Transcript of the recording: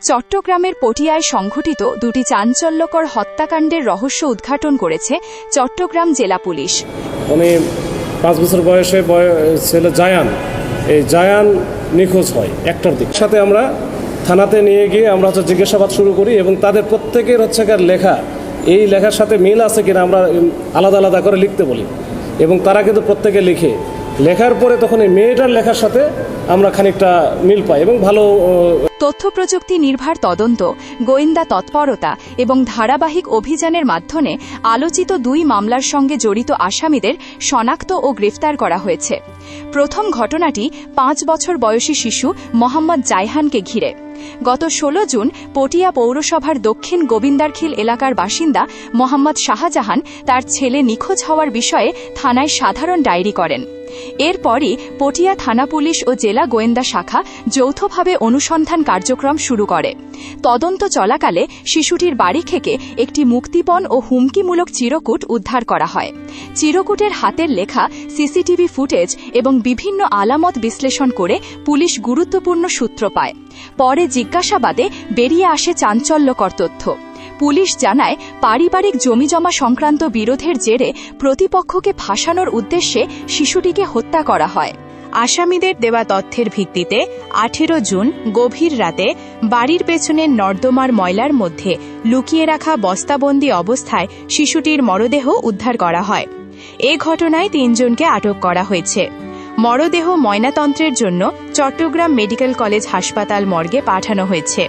চট্টগ্রামের পটিয়ায় সংঘটিত দুটি চাঞ্চল্যকর হত্যাকাণ্ডের রহস্য উদ্ঘাটন করেছে চট্টগ্রাম জেলা পুলিশ। উনি 5 বছর বয়সে ছেলে জায়ান, এই জায়ান নিখোঁজ হয় 1টার দিক। সাথে আমরা থানাতে নিয়ে গিয়ে আমরা জিজ্ঞাসাবাদ শুরু করি এবং তাদের প্রত্যেকের লেখা, এই লেখার সাথে মিল আছে কিনা আমরা আলাদা আলাদা করে লিখতে বলি এবং তারা কিন্তু প্রত্যেকে লেখার পরে তখন এই মেয়েটার লেখার সাথে আমরা খানিকটা মিল পাই এবং ভালো তথ্য প্রযুক্তি নির্ভর তদন্ত, গোয়েন্দা তৎপরতা এবং ধারাবাহিক অভিযানের মাধ্যমে আলোচিত 2 মামলার সঙ্গে জড়িত আসামিদের শনাক্ত ও গ্রেফতার করা হয়েছে। প্রথম ঘটনাটি 5 বছর বয়সী শিশু মোহাম্মদ জায়হানকে ঘিরে। গত 16 জুন পটিয়া পৌরসভার দক্ষিণ গোবিন্দারখিল এলাকার বাসিন্দা মোহাম্মদ শাহজাহান তার ছেলে নিখোঁজ হওয়ার বিষয়ে থানায় সাধারণ ডায়েরি করেন। এরপরই পটিয়া থানা পুলিশ ও জেলা গোয়েন্দা শাখা যৌথভাবে অনুসন্ধান কার্যক্রম শুরু করে। তদন্ত চলাকালে শিশুটির বাড়ি থেকে একটি মুক্তিপণ ও হুমকিমূলক চিরকুট উদ্ধার করা হয়। চিরকুটের হাতের লেখা, সিসিটিভি ফুটেজ এবং বিভিন্ন আলামত বিশ্লেষণ করে পুলিশ গুরুত্বপূর্ণ সূত্র পায়। পরে জিজ্ঞাসাবাদে বেরিয়ে আসে চাঞ্চল্যকর তথ্য। পুলিশ জানায়, পারিবারিক জমিজমা সংক্রান্ত বিরোধের জেরে প্রতিপক্ষকে ফাঁসানোর উদ্দেশ্যে শিশুটিকে হত্যা করা হয়। আসামিদের দেওয়া তথ্যের ভিত্তিতে 18 জুন গভীর রাতে বাড়ির পেছনের নর্দমার ময়লার মধ্যে লুকিয়ে রাখা বস্তাবন্দি অবস্থায় শিশুটির মরদেহ উদ্ধার করা হয়। এ ঘটনায় 3 জনকে আটক করা হয়েছে। মরদেহ ময়নাতন্ত্রের জন্য চট্টগ্রাম মেডিকেল কলেজ হাসপাতাল মর্গে পাঠানো হয়েছে।